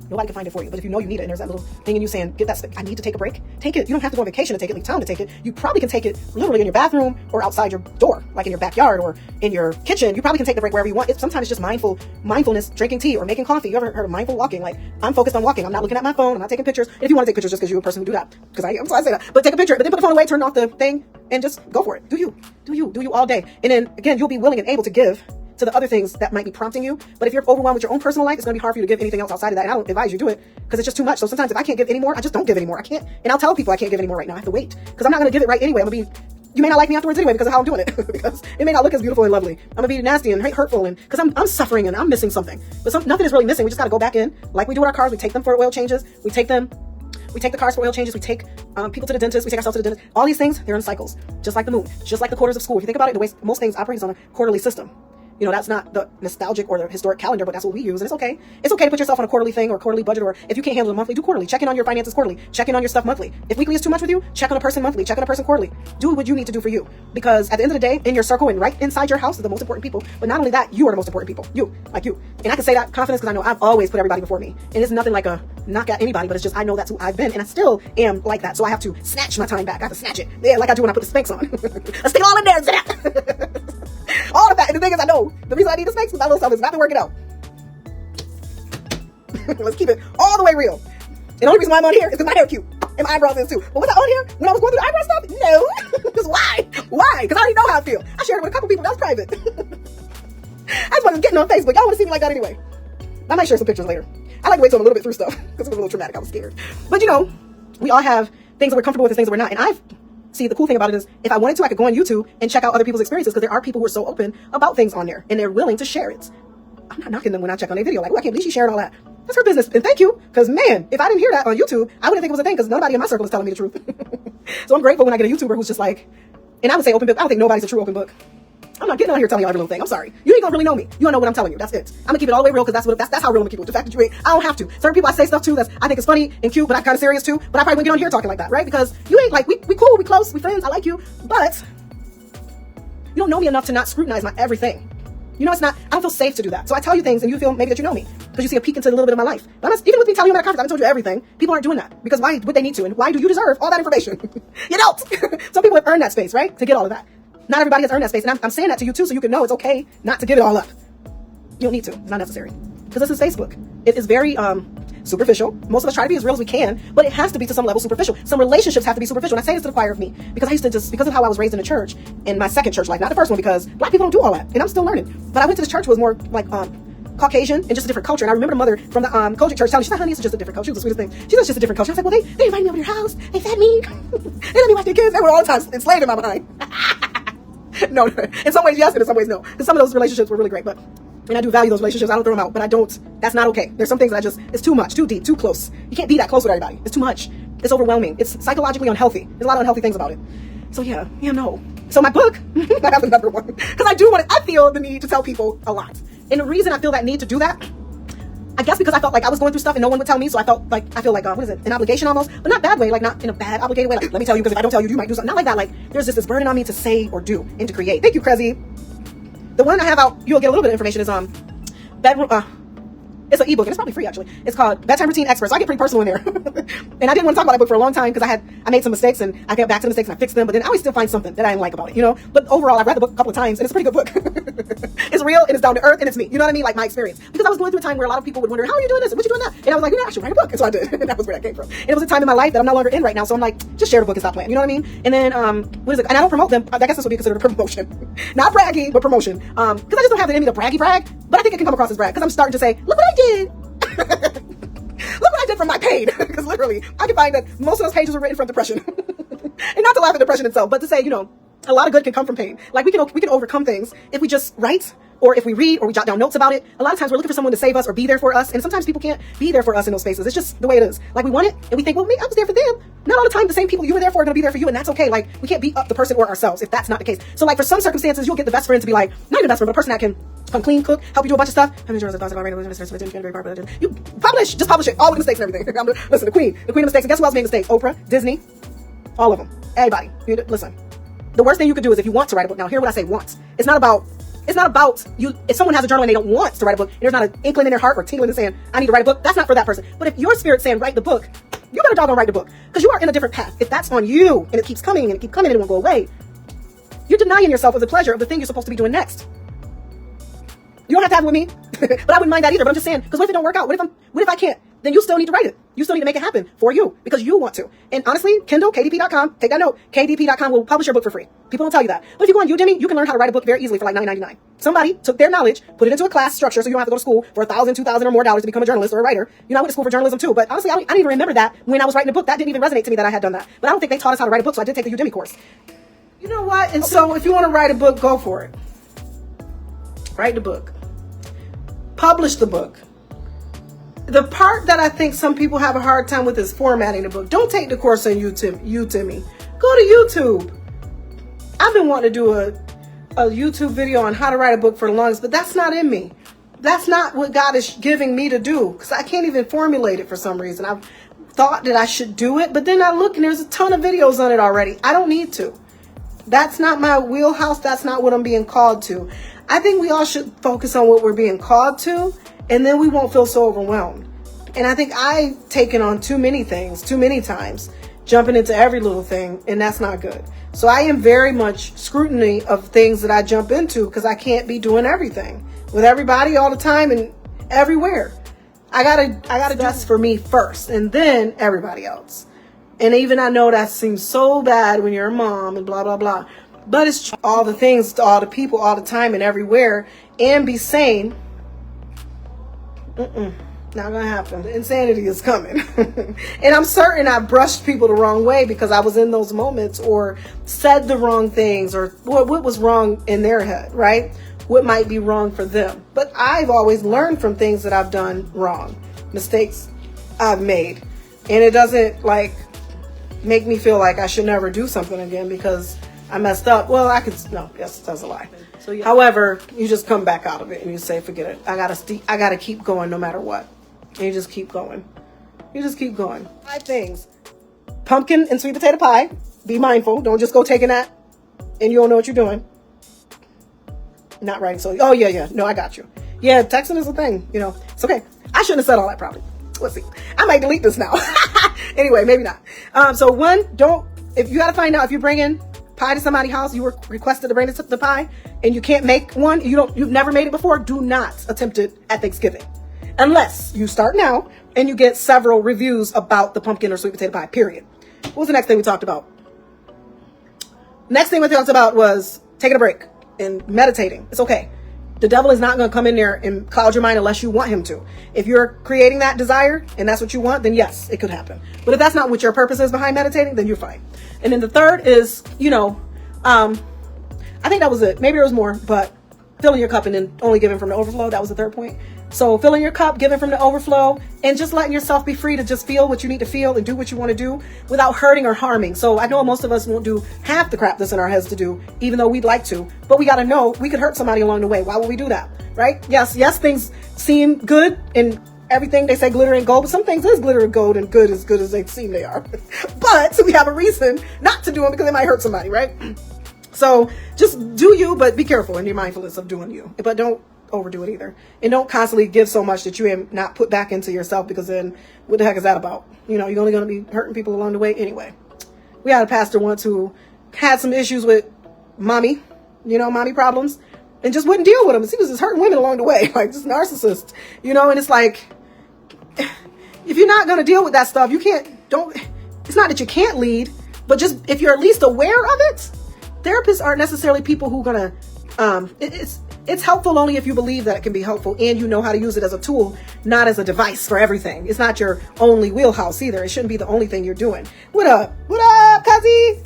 Speaker 1: nobody can find it for you. But if you know you need it, and there's that little thing in you saying, get that, I need to take a break, take it. You don't have to go on vacation to take it, leave town to take it. You probably can take it literally in your bathroom or outside your door, like in your backyard or in your kitchen. You probably can take the break wherever you want. Sometimes it's just mindfulness, drinking tea or making coffee. You ever heard of mindful walking? Like, I'm focused on walking. I'm not looking at my phone. I'm not taking pictures. And if you want to take pictures just because you're a person who do that, because I am, so I say that. But take a picture, but then put the phone away, turn off the thing, and just go for it. Do you all day. And then again, you'll be willing and able to give to the other things that might be prompting you. But if you're overwhelmed with your own personal life, it's going to be hard for you to give anything else outside of that. And I don't advise you do it because it's just too much. So sometimes if I can't give anymore, I just don't give anymore. I can't. And I'll tell people I can't give anymore right now. I have to wait because I'm not going to give it right anyway. You may not like me afterwards anyway because of how I'm doing it. Because it may not look as beautiful and lovely. I'm going to be nasty and hurtful and because I'm suffering and I'm missing something. But nothing is really missing. We just got to go back in like we do with our cars. We take them for oil changes. We take the cars for oil changes. We take people to the dentist. We take ourselves to the dentist. All these things, they're in cycles. Just like the moon. Just like the quarters of school. If you think about it, the way most things operate is on a quarterly system. That's not the nostalgic or the historic calendar, but that's what we use. And it's okay. It's okay to put yourself on a quarterly thing or quarterly budget, or if you can't handle it monthly, do quarterly. Check in on your finances quarterly. Check in on your stuff monthly. If weekly is too much with you, check on a person monthly. Check on a person quarterly. Do what you need to do for you. Because at the end of the day, in your circle and right inside your house is the most important people. But not only that, you are the most important people. You. And I can say that confidence because I know I've always put everybody before me. And it's nothing like a knock at anybody, but it's just I know that's who I've been. And I still am like that. So I have to snatch my time back. I have to snatch it. Yeah, like I do when I put the Spanx on. I stick it all in there and zap. All of that. And the thing is, I know the reason I need the Spanx with my little self is not to work it out. Let's keep it all the way real. And the only reason why I'm on here is because my hair cute. And my eyebrows is too. But was I on here when I was going through the eyebrow stuff? No. Because why? Why? Because I already know how I feel. I shared it with a couple people. That was private. I just wasn't getting on Facebook. Y'all want to see me like that anyway. I might share some pictures later. I like to wait till I'm a little bit through stuff because it was a little traumatic. I was scared. But we all have things that we're comfortable with and things that we're not. And see, the cool thing about it is if I wanted to, I could go on YouTube and check out other people's experiences because there are people who are so open about things on there and they're willing to share it. I'm not knocking them when I check on their video. Like, I can't believe she shared all that. That's her business. And thank you. Because, man, if I didn't hear that on YouTube, I wouldn't think it was a thing because nobody in my circle is telling me the truth. So I'm grateful when I get a YouTuber who's just like, and I would say open book. I don't think nobody's a true open book. I'm not getting on here telling you every little thing. I'm sorry. You ain't gonna really know me. You don't know what I'm telling you. That's it. I'm gonna keep it all the way real because that's how real I'm gonna keep it. The fact that you ain't, I don't have to. Certain people I say stuff to that's I think is funny and cute, but I'm kind of serious too. But I probably wouldn't get on here talking like that, right? Because you ain't like we cool, we close, we friends. I like you, but you don't know me enough to not scrutinize my everything. It's not. I don't feel safe to do that. So I tell you things, and you feel maybe that you know me because you see a peek into a little bit of my life. But even with me telling you about a conference, I haven't told you everything. People aren't doing that because why would they need to? And why do you deserve all that information? You don't. Some people have earned that space, right, to get all of that. Not everybody has earned that space, and I'm saying that to you too, so you can know it's okay not to give it all up. You don't need to. It's not necessary because this is Facebook. It is very superficial. Most of us try to be as real as we can, but it has to be to some level superficial. Some relationships have to be superficial. And I say this to the choir of me because I used to because of how I was raised in a church in my second church life, not the first one, because black people don't do all that, and I'm still learning. But I went to this church who was more like Caucasian and just a different culture. And I remember the mother from the Kojic church telling me, she said, honey, it's just a different culture. She was the sweetest thing. She said, it's just a different culture. I was like, well, they invited me over to your house. They fed me. They let me watch their kids. They were all the time enslaved in my behind. No, in some ways yes, and in some ways no. Because some of those relationships were really great, and I do value those relationships. I don't throw them out, but I don't. That's not okay. There's some things that it's too much, too deep, too close. You can't be that close with everybody. It's too much. It's overwhelming. It's psychologically unhealthy. There's a lot of unhealthy things about it. So no. So my book, I have another one because I feel the need to tell people a lot, and the reason I feel that need to do that, I guess because I felt like I was going through stuff and no one would tell me, so I feel like what is it, an obligation almost, but not bad way, like not in a bad obligated way, like let me tell you because if I don't tell you, you might do something. Not like that, like there's just this burden on me to say or do and to create. Thank you, Crazy. The one I have out, you'll get a little bit of information, is bedroom It's an ebook, and it's probably free actually. It's called Bedtime Routine Expert. So I get pretty personal in there. And I didn't want to talk about that book for a long time because I made some mistakes, and I got back to the mistakes and I fixed them, but then I always still find something that I didn't like about it, you know? But overall, I've read the book a couple of times, and it's a pretty good book. It's real, and it's down to earth, and it's me. You know what I mean? Like my experience. Because I was going through a time where a lot of people would wonder, how are you doing this? And what you doing that? And I was like, you know, I should write a book. And so I did. And that was where that came from. And it was a time in my life that I'm no longer in right now. So I'm like, just share the book and stop playing. You know what I mean? And then, what is it? And I don't promote them. I guess this would be considered a promotion. Not braggy, but promotion. Because I just don't have the enemy to braggy brag. But I think it can come across as brag. Because I'm starting to say, look what I did. Look what I did from my pain. Because literally, I can find that most of those pages were written from depression. And not to laugh at depression itself, but to say, you know, a lot of good can come from pain. Like we can overcome things if we just write, or if we read, or we jot down notes about it. A lot of times we're looking for someone to save us or be there for us. And sometimes people can't be there for us in those spaces. It's just the way it is. Like we want it and we think, well, maybe I was there for them. Not all the time the same people you were there for are going to be there for you. And that's okay. Like we can't beat up the person or ourselves if that's not the case. So like for some circumstances, you'll get the best friend to be like, not even the best friend, but a person that can come clean, cook, help you do a bunch of stuff. You publish, just publish it. All the mistakes and everything. Listen, the queen of mistakes. And guess who else made mistakes? Oprah, Disney, all of them. Everybody. Listen, the worst thing you could do is if you want to write a book. Now hear what I say want. It's not about you. If someone has a journal and they don't want to write a book, and there's not an inkling in their heart or tingling and saying, I need to write a book, that's not for that person. But if your spirit's saying, write the book, you better doggone write the book. Because you are in a different path. If that's on you, and it keeps coming and it keeps coming and it won't go away, you're denying yourself of the pleasure of the thing you're supposed to be doing next. You don't have to have it with me, but I wouldn't mind that either. But I'm just saying, because what if it don't work out? What if I can't? Then you still need to write it. You still need to make it happen for you because you want to. And honestly, Kindle, KDP.com, take that note. KDP.com will publish your book for free. People don't tell you that. But if you go on Udemy, you can learn how to write a book very easily for like $9.99. Somebody took their knowledge, put it into a class structure so you don't have to go to school for $1,000, $2,000 or more to become a journalist or a writer. You know, I went to school for journalism too. But honestly, I didn't even remember that when I was writing a book. That didn't even resonate to me that I had done that. But I don't think they taught us how to write a book, so I did take the Udemy course. You know what? And so if you want to write a book, go for it. Write the book. Publish the book. The part that I think some people have a hard time with is formatting the book. Don't take the course on Udemy. Go to YouTube. I've been wanting to do a YouTube video on how to write a book for the longest, but that's not in me. That's not what God is giving me to do because I can't even formulate it for some reason. I've thought that I should do it, but then I look and there's a ton of videos on it already. I don't need to. That's not my wheelhouse. That's not what I'm being called to. I think we all should focus on what we're being called to, and then we won't feel so overwhelmed. And I think I've taken on too many things, too many times, jumping into every little thing, and that's not good. So I am very much scrutiny of things that I jump into because I can't be doing everything with everybody all the time and everywhere. I gotta do this for me first, and then everybody else. And even I know that seems so bad when you're a mom and blah, blah, blah. But it's all the things to all the people all the time and everywhere and be sane. Not gonna happen. The insanity is coming. And I'm certain I brushed people the wrong way because I was in those moments or said the wrong things or what was wrong in their head, right? What might be wrong for them. But I've always learned from things that I've done wrong, mistakes I've made. And it doesn't like make me feel like I should never do something again because I messed up. Well, yes, that's a lie. So, yeah. However, you just come back out of it and you say, forget it. I gotta keep going no matter what. And you just keep going. You just keep going. 5 things. Pumpkin and sweet potato pie. Be mindful. Don't just go taking that and you don't know what you're doing. Not writing. So, oh yeah. No, I got you. Yeah, texting is a thing. You know, it's okay. I shouldn't have said all that probably. Let's see. I might delete this now. Anyway, maybe not. So 1, if you got to find out if you're bringing pie to somebody's house, you were requested to bring the pie and you can't make one, you've never made it before, do not attempt it at Thanksgiving. Unless you start now and you get several reviews about the pumpkin or sweet potato pie, period. What was the next thing we talked about? Next thing we talked about was taking a break and meditating. It's okay. The devil is not going to come in there and cloud your mind unless you want him to. If you're creating that desire and that's what you want, then yes, it could happen. But if that's not what your purpose is behind meditating, then you're fine. And then the third is, I think that was it. Maybe there was more, but filling your cup and then only giving from the overflow. That was the third point. So filling your cup, giving from the overflow, and just letting yourself be free to just feel what you need to feel and do what you want to do without hurting or harming. So I know most of us won't do half the crap that's in our heads to do, even though we'd like to. But we got to know we could hurt somebody along the way. Why would we do that? Right? Yes, things seem good and everything they say glitter and gold, but some things is glitter and gold and good as they seem they are. But we have a reason not to do them because they might hurt somebody, right? So just do you, but be careful in your mindfulness of doing you. But don't overdo it either. And don't constantly give so much that you have not put back into yourself, because then what the heck is that about? You know, you're only going to be hurting people along the way anyway. We had a pastor once who had some issues with mommy problems, and just wouldn't deal with them. He was just hurting women along the way, like just narcissist, and it's like, if you're not going to deal with that stuff, it's not that you can't lead, but just if you're at least aware of it. Therapists aren't necessarily people who are going to, it's helpful only if you believe that it can be helpful and you know how to use it as a tool, not as a device for everything. It's not your only wheelhouse either. It shouldn't be the only thing you're doing. What up, Kazi?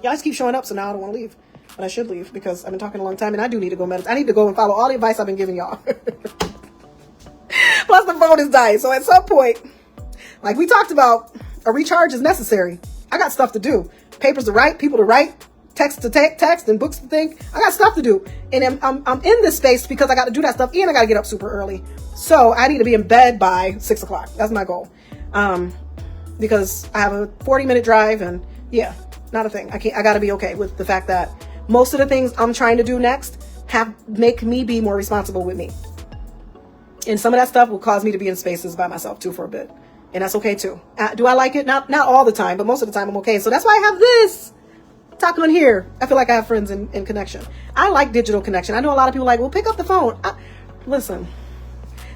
Speaker 1: Y'all just keep showing up, so now I don't want to leave. But I should leave because I've been talking a long time and I do need to go meditate. I need to go and follow all the advice I've been giving y'all. Plus the phone is dying. So at some point, like we talked about, a recharge is necessary. I got stuff to do. Papers to write, people to write, text to text, and books to think. I got stuff to do. And I'm in this space because I got to do that stuff and I got to get up super early. So I need to be in bed by 6 o'clock. That's my goal. Because I have a 40-minute drive and yeah, not a thing. I got to be okay with the fact that most of the things I'm trying to do next make me be more responsible with me. And some of that stuff will cause me to be in spaces by myself too for a bit. And that's okay too. Do I like it? Not all the time, but most of the time I'm okay. So that's why I have this talking on here. I feel like I have friends in connection. I like digital connection. I know a lot of people are like, well, pick up the phone. Listen,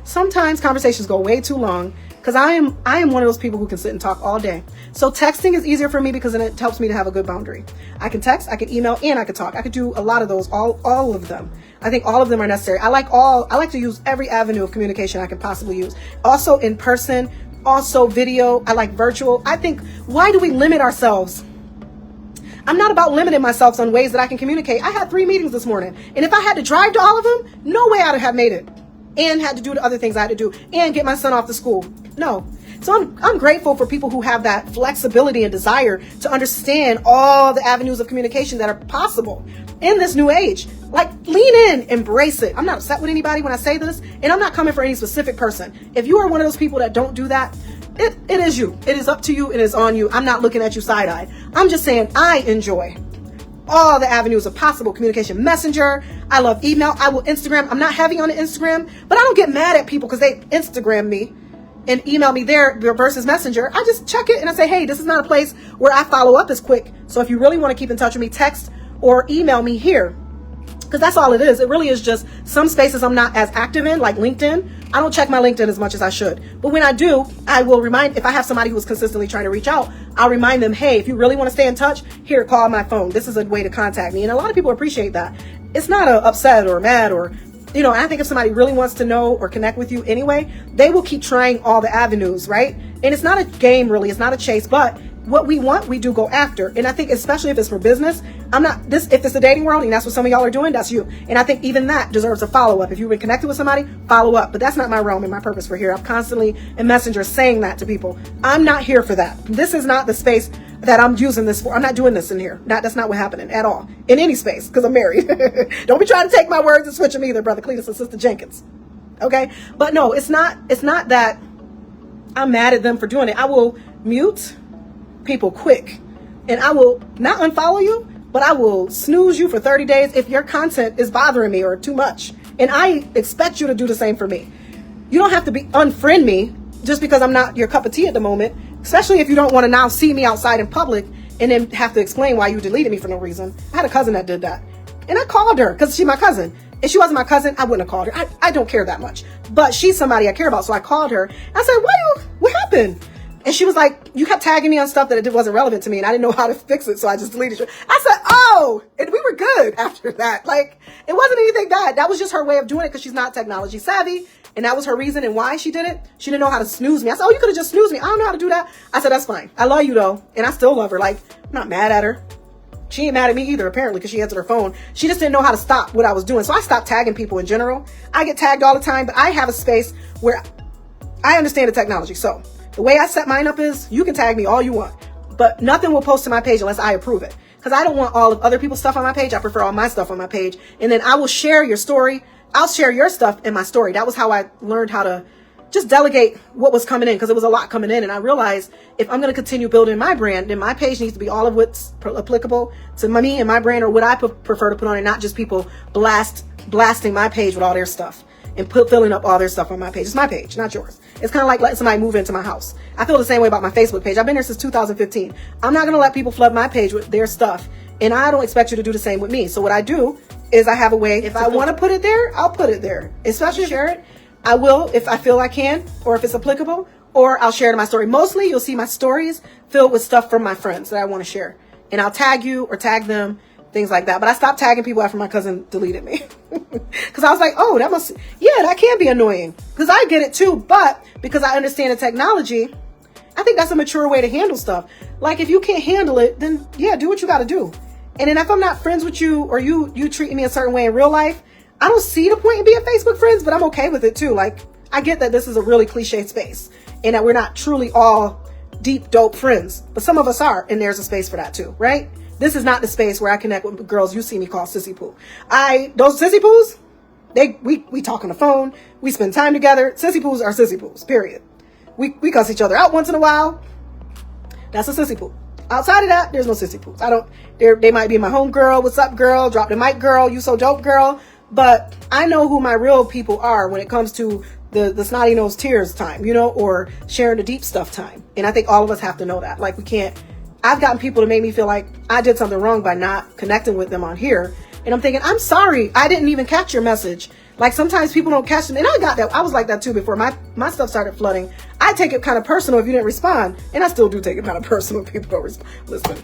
Speaker 1: sometimes conversations go way too long because I am one of those people who can sit and talk all day. So texting is easier for me because then it helps me to have a good boundary. I can text, I can email, and I can talk. I could do a lot of those, all of them. I think all of them are necessary. I like to use every avenue of communication I can possibly use. Also in person, also video. I like virtual. I think, why do we limit ourselves? I'm not about limiting myself on ways that I can communicate. I had 3 meetings this morning, and if I had to drive to all of them, no way I'd have made it, and had to do the other things I had to do, and get my son off to school. No. So I'm grateful for people who have that flexibility and desire to understand all the avenues of communication that are possible in this new age. Like, lean in, embrace it. I'm not upset with anybody when I say this, and I'm not coming for any specific person. If you are one of those people that don't do that, it is you. It is up to you. It is on you. I'm not looking at you side-eyed. I'm just saying I enjoy all the avenues of possible communication. Messenger. I love email. I will Instagram. I'm not heavy on the Instagram, but I don't get mad at people because they Instagram me and email me there versus Messenger. I just check it and I say, hey, this is not a place where I follow up as quick. So if you really want to keep in touch with me, text or email me here. Because that's all it is. It really is just some spaces I'm not as active in, like LinkedIn. I don't check my LinkedIn as much as I should. But when I do, I will remind, if I have somebody who's consistently trying to reach out, I'll remind them, hey, if you really want to stay in touch, here, call my phone. This is a way to contact me. And a lot of people appreciate that. It's not a upset or mad or, I think if somebody really wants to know or connect with you anyway, they will keep trying all the avenues, right? And it's not a game really. It's not a chase, but what we want, we do go after. And I think especially if it's for business, if it's a dating world and that's what some of y'all are doing, that's you. And I think even that deserves a follow-up. If you've been connected with somebody, follow up. But that's not my realm and my purpose for here. I'm constantly in Messenger saying that to people. I'm not here for that. This is not the space that I'm using this for. I'm not doing this in here. That's not what's happening at all. In any space, because I'm married. Don't be trying to take my words and switch them either, Brother Cletus and Sister Jenkins. Okay? But no, it's not that I'm mad at them for doing it. I will mute people quick, and I will not unfollow you, but I will snooze you for 30 days if your content is bothering me or too much. And I expect you to do the same for me. You don't have to unfriend me just because I'm not your cup of tea at the moment, especially if you don't want to now see me outside in public and then have to explain why you deleted me for no reason. I had a cousin that did that, and I called her because she's my cousin. If she wasn't my cousin, I wouldn't have called her. I don't care that much, but she's somebody I care about, so I called her. I said, what happened? And she was like, you kept tagging me on stuff that it wasn't relevant to me, and I didn't know how to fix it, so I just deleted you. I said, oh, and we were good after that. Like, it wasn't anything bad. That was just her way of doing it because she's not technology savvy, and that was her reason and why she did it. She didn't know how to snooze me. I said, oh, you could have just snoozed me. I don't know how to do that. I said, that's fine. I love you, though, and I still love her. Like, I'm not mad at her. She ain't mad at me either, apparently, because she answered her phone. She just didn't know how to stop what I was doing, so I stopped tagging people in general. I get tagged all the time, but I have a space where I understand the technology, so the way I set mine up is you can tag me all you want, but nothing will post to my page unless I approve it. Because I don't want all of other people's stuff on my page. I prefer all my stuff on my page. And then I will share your story. I'll share your stuff in my story. That was how I learned how to just delegate what was coming in, because it was a lot coming in. And I realized if I'm going to continue building my brand, then my page needs to be all of what's applicable to me and my brand, or what I prefer to put on it, not just people blasting my page with all their stuff and filling up all their stuff on my page. It's my page, not yours. It's kind of like letting somebody move into my house. I feel the same way about my Facebook page. I've been there since 2015. I'm not going to let people flood my page with their stuff, and I don't expect you to do the same with me. So what I do is I have a way, if I want to put it there, I'll put it there. Especially share it. I will if I feel I can, or if it's applicable, or I'll share it in my story. Mostly you'll see my stories filled with stuff from my friends that I want to share. And I'll tag you or tag them, things like that. But I stopped tagging people after my cousin deleted me. Because I was like, oh, that can be annoying. Because I get it too. But because I understand the technology, I think that's a mature way to handle stuff. Like, if you can't handle it, then yeah, do what you got to do. And then if I'm not friends with you, or you treating me a certain way in real life, I don't see the point in being Facebook friends, but I'm okay with it too. Like, I get that this is a really cliche space and that we're not truly all deep, dope friends, but some of us are, and there's a space for that too, right? This is not the space where I connect with girls you see me call sissy poo. Those sissy poos, we talk on the phone, we spend time together. Sissy poos are sissy poos, period. We cuss each other out once in a while. That's a sissy poo. Outside of that, there's no sissy poos. They might be my home girl, what's up girl, drop the mic girl, you so dope girl. But I know who my real people are when it comes to the snotty nose tears time, or sharing the deep stuff time. And I think all of us have to know that. Like, I've gotten people to make me feel like I did something wrong by not connecting with them on here. And I'm thinking, I'm sorry, I didn't even catch your message. Like, sometimes people don't catch them. And I got that. I was like that too before my stuff started flooding. I take it kind of personal if you didn't respond. And I still do take it kind of personal if people don't respond. Listen,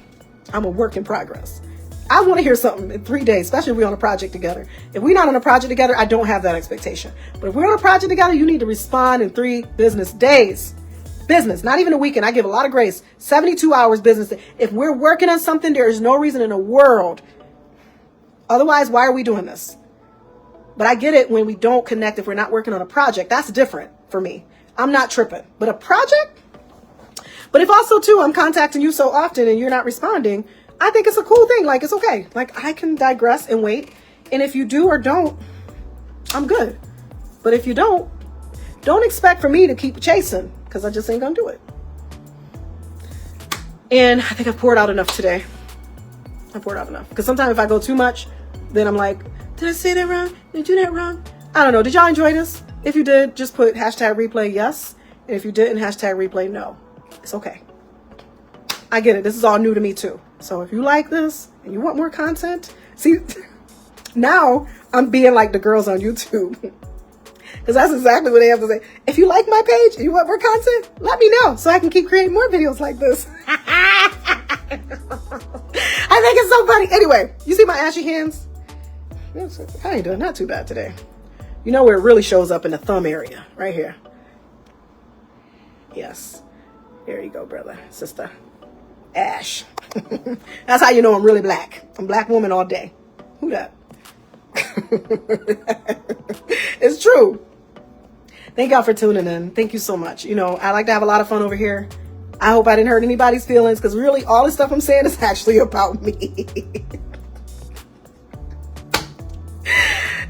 Speaker 1: I'm a work in progress. I want to hear something in 3 days, especially if we're on a project together. If we're not on a project together, I don't have that expectation. But if we're on a project together, you need to respond in 3 business days. Business, not even a weekend. I give a lot of grace. 72 hours business. If we're working on something, there is no reason in the world. Otherwise, why are we doing this? But I get it when we don't connect, if we're not working on a project. That's different for me. I'm not tripping. But a project? But if also, too, I'm contacting you so often and you're not responding, I think it's a cool thing. Like, it's okay. Like, I can digress and wait. And if you do or don't, I'm good. But if you don't expect for me to keep chasing, because I just ain't gonna do it. And I think I've poured out enough today. Because sometimes if I go too much, then I'm like, did I say that wrong? Did I do that wrong? I don't know. Did y'all enjoy this? If you did, just put #replay yes. And if you didn't, #replay no. It's okay. I get it. This is all new to me too. So if you like this and you want more content, see, now I'm being like the girls on YouTube. Because that's exactly what they have to say. If you like my page and you want more content, let me know so I can keep creating more videos like this. I think it's so funny. Anyway, you see my ashy hands? I ain't doing not too bad today. You know where it really shows up in the thumb area, right here. Yes. There you go, brother, sister. Ash. That's how you know I'm really black. I'm a black woman all day. Who that? It's true. Thank y'all for tuning in. Thank you so much. I like to have a lot of fun over here. I hope I didn't hurt anybody's feelings, because really all this stuff I'm saying is actually about me.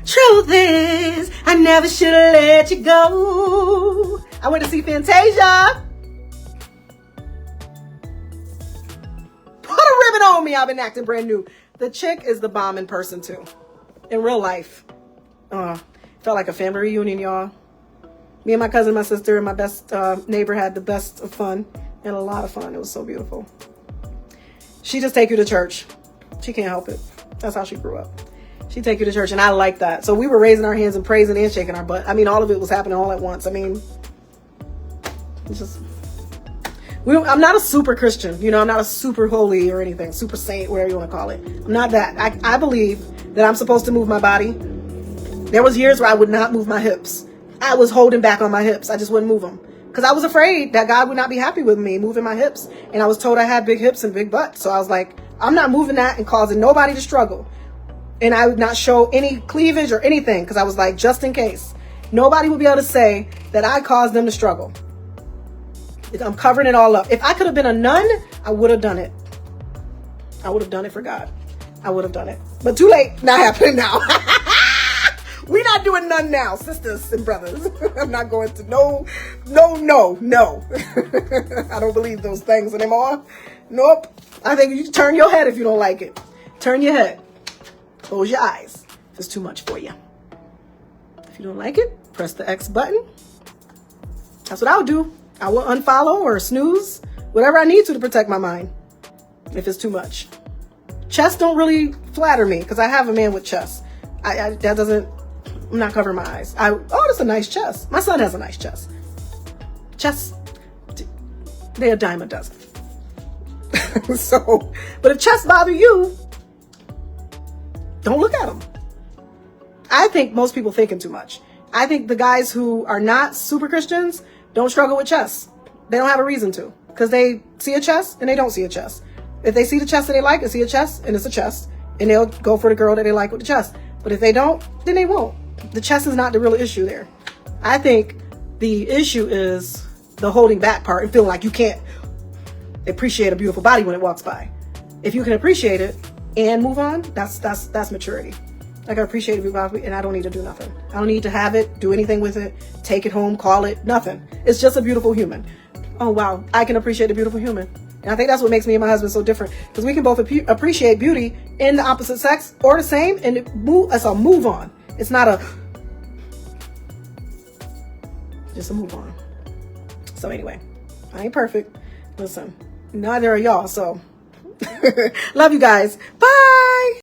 Speaker 1: Truth is, I never should have let you go. I went to see Fantasia. Put a ribbon on me. I've been acting brand new. The chick is the bomb in person too. In real life. Felt like a family reunion, y'all. Me and my cousin, my sister, and my best neighbor had the best of fun. And a lot of fun. It was so beautiful. She just take you to church. She can't help it. That's how she grew up. She take you to church, and I like that. So we were raising our hands and praising and shaking our butt. I mean, all of it was happening all at once. I mean, it's just... I'm not a super Christian. I'm not a super holy or anything. Super saint, whatever you want to call it. I'm not that. I believe that I'm supposed to move my body. There was years where I would not move my hips. I was holding back on my hips. I just wouldn't move them. Because I was afraid that God would not be happy with me moving my hips. And I was told I had big hips and big butt. So I was like, I'm not moving that and causing nobody to struggle. And I would not show any cleavage or anything. Because I was like, just in case. Nobody would be able to say that I caused them to struggle. I'm covering it all up. If I could have been a nun, I would have done it. I would have done it for God. I would have done it. But too late. Not happening now. We're not not doing none now, sisters and brothers. I'm not going to, no. I don't believe those things anymore. Nope. I think you turn your head if you don't like it. Turn your head. Close your eyes if it's too much for you. If you don't like it, press the X button. That's what I'll do. I will unfollow or snooze, whatever I need to protect my mind if it's too much. Chest don't really flatter me because I have a man with chest. I'm not covering my eyes. That's a nice chest. My son has a nice chest. Chests, they're a dime a dozen. But if chests bother you, don't look at them. I think most people thinking too much. I think the guys who are not super Christians don't struggle with chests. They don't have a reason to, because they see a chest and they don't see a chest. If they see the chest that they like and see a chest and it's a chest, and they'll go for the girl that they like with the chest. But if they don't, then they won't. The chest is not the real issue there. I think the issue is the holding back part and feeling like you can't appreciate a beautiful body when it walks by. If you can appreciate it and move on, that's maturity. I can appreciate a beautiful body and I don't need to do nothing. I don't need to have it, do anything with it, take it home, call it, nothing. It's just a beautiful human. Oh wow, I can appreciate a beautiful human. And I think that's what makes me and my husband so different, because we can both appreciate beauty in the opposite sex or the same, and it's a move on. It's not just a move on. So anyway, I ain't perfect. Listen, neither are y'all. So love you guys. Bye.